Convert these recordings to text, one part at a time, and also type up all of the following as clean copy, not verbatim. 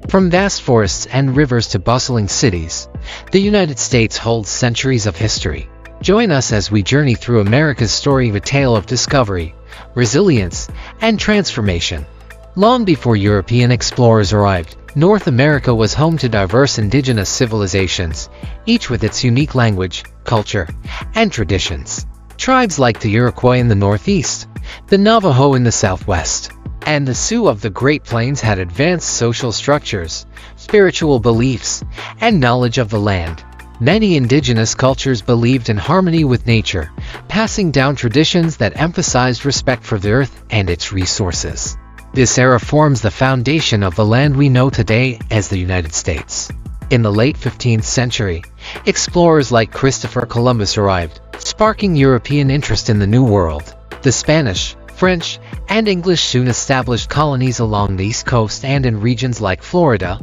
From vast forests and rivers to bustling cities, the United States holds centuries of history. Join us as we journey through America's story, a tale of discovery, resilience, and transformation. Long before European explorers arrived, North America was home to diverse indigenous civilizations, each with its unique language, culture, and traditions. Tribes like the Iroquois in the northeast, the Navajo in the southwest, and the Sioux of the Great Plains had advanced social structures, spiritual beliefs, and knowledge of the land. Many indigenous cultures believed in harmony with nature, passing down traditions that emphasized respect for the earth and its resources. This era forms the foundation of the land we know today as the United States. In the late 15th century, explorers like Christopher Columbus arrived, sparking European interest in the New World. The Spanish, French, and English soon established colonies along the East Coast and in regions like Florida,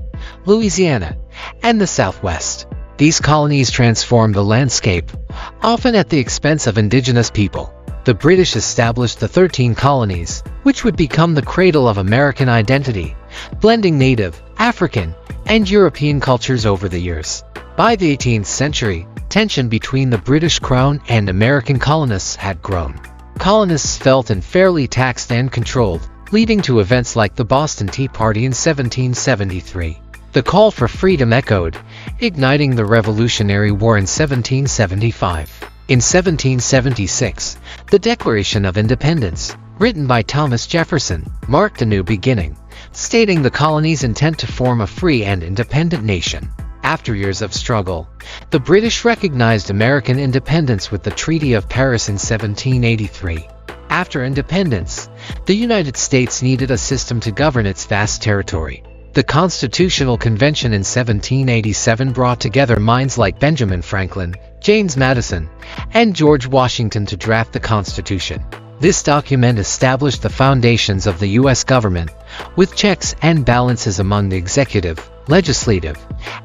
Louisiana, and the Southwest. These colonies transformed the landscape, often at the expense of indigenous people. The British established the 13 colonies, which would become the cradle of American identity, blending native, African, and European cultures over the years. By the 18th century, tension between the British Crown and American colonists had grown. Colonists felt unfairly taxed and controlled, leading to events like the Boston Tea Party in 1773. The call for freedom echoed, igniting the Revolutionary War in 1775. In 1776, the Declaration of Independence, written by Thomas Jefferson, marked a new beginning, stating the colony's intent to form a free and independent nation. After years of struggle, the British recognized American independence with the Treaty of Paris in 1783. After independence, the United States needed a system to govern its vast territory. The Constitutional Convention in 1787 brought together minds like Benjamin Franklin, James Madison, and George Washington to draft the Constitution. This document established the foundations of the U.S. government, with checks and balances among the executive, legislative,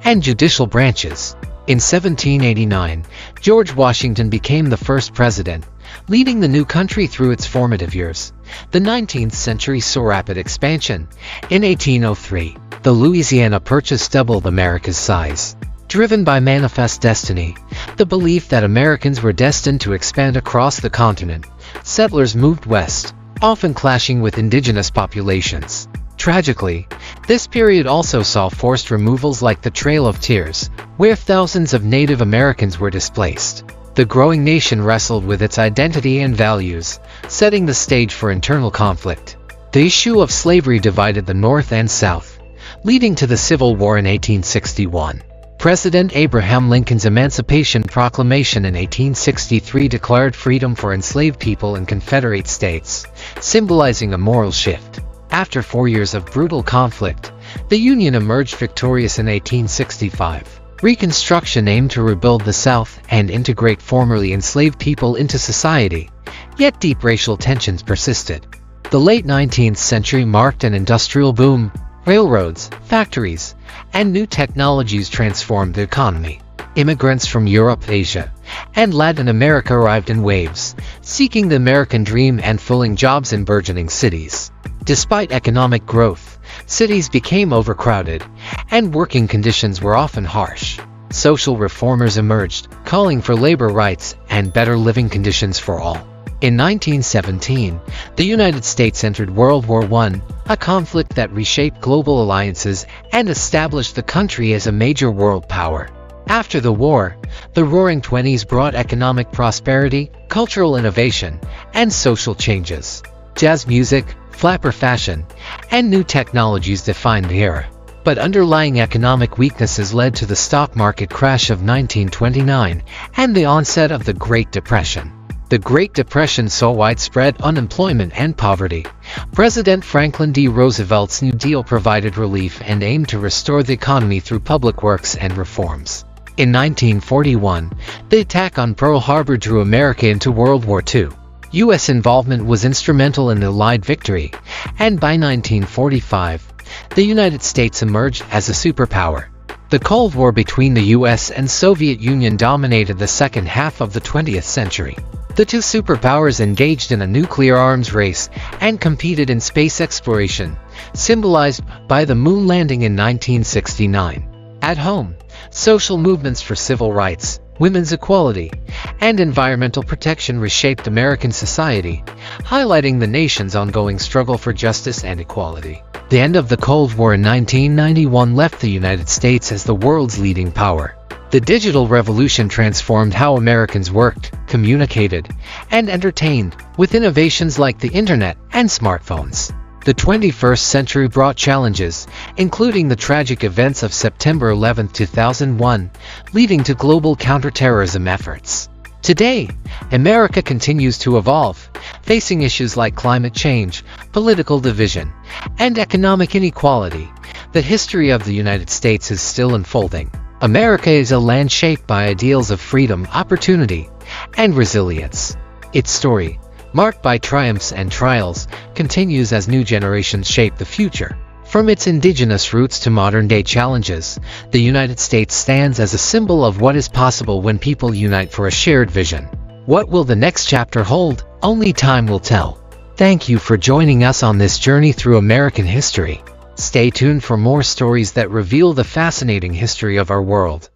and judicial branches. In 1789, George Washington became the first president, leading the new country through its formative years. The 19th century saw rapid expansion. In 1803, the Louisiana Purchase doubled America's size. Driven by manifest destiny, the belief that Americans were destined to expand across the continent, settlers moved west, often clashing with indigenous populations. Tragically, this period also saw forced removals like the Trail of Tears, where thousands of Native Americans were displaced. The growing nation wrestled with its identity and values, setting the stage for internal conflict. The issue of slavery divided the North and South, leading to the Civil War in 1861. President Abraham Lincoln's Emancipation Proclamation in 1863 declared freedom for enslaved people in Confederate states, symbolizing a moral shift. After 4 years of brutal conflict, the Union emerged victorious in 1865. Reconstruction aimed to rebuild the South and integrate formerly enslaved people into society, yet deep racial tensions persisted. The late 19th century marked an industrial boom. Railroads, factories, and new technologies transformed the economy. Immigrants from Europe, Asia, and Latin America arrived in waves, seeking the American dream and filling jobs in burgeoning cities. Despite economic growth, cities became overcrowded, and working conditions were often harsh. Social reformers emerged, calling for labor rights and better living conditions for all. In 1917, the United States entered World War I, a conflict that reshaped global alliances and established the country as a major world power. After the war, the Roaring Twenties brought economic prosperity, cultural innovation, and social changes. Jazz music, flapper fashion, and new technologies defined the era. But underlying economic weaknesses led to the stock market crash of 1929 and the onset of the Great Depression. The Great Depression saw widespread unemployment and poverty. President Franklin D. Roosevelt's New Deal provided relief and aimed to restore the economy through public works and reforms. In 1941, the attack on Pearl Harbor drew America into World War II. U.S. involvement was instrumental in the Allied victory, and by 1945, the United States emerged as a superpower. The Cold War between the U.S. and Soviet Union dominated the second half of the 20th century. The two superpowers engaged in a nuclear arms race and competed in space exploration, symbolized by the moon landing in 1969. At home, social movements for civil rights, women's equality, and environmental protection reshaped American society, highlighting the nation's ongoing struggle for justice and equality. The end of the Cold War in 1991 left the United States as the world's leading power. The digital revolution transformed how Americans worked, communicated, and entertained, with innovations like the internet and smartphones. The 21st century brought challenges, including the tragic events of September 11, 2001, leading to global counterterrorism efforts. Today, America continues to evolve, facing issues like climate change, political division, and economic inequality. The history of the United States is still unfolding. America is a land shaped by ideals of freedom, opportunity, and resilience. Its story, marked by triumphs and trials, continues as new generations shape the future. From its indigenous roots to modern-day challenges, the United States stands as a symbol of what is possible when people unite for a shared vision. What will the next chapter hold? Only time will tell. Thank you for joining us on this journey through American history. Stay tuned for more stories that reveal the fascinating history of our world.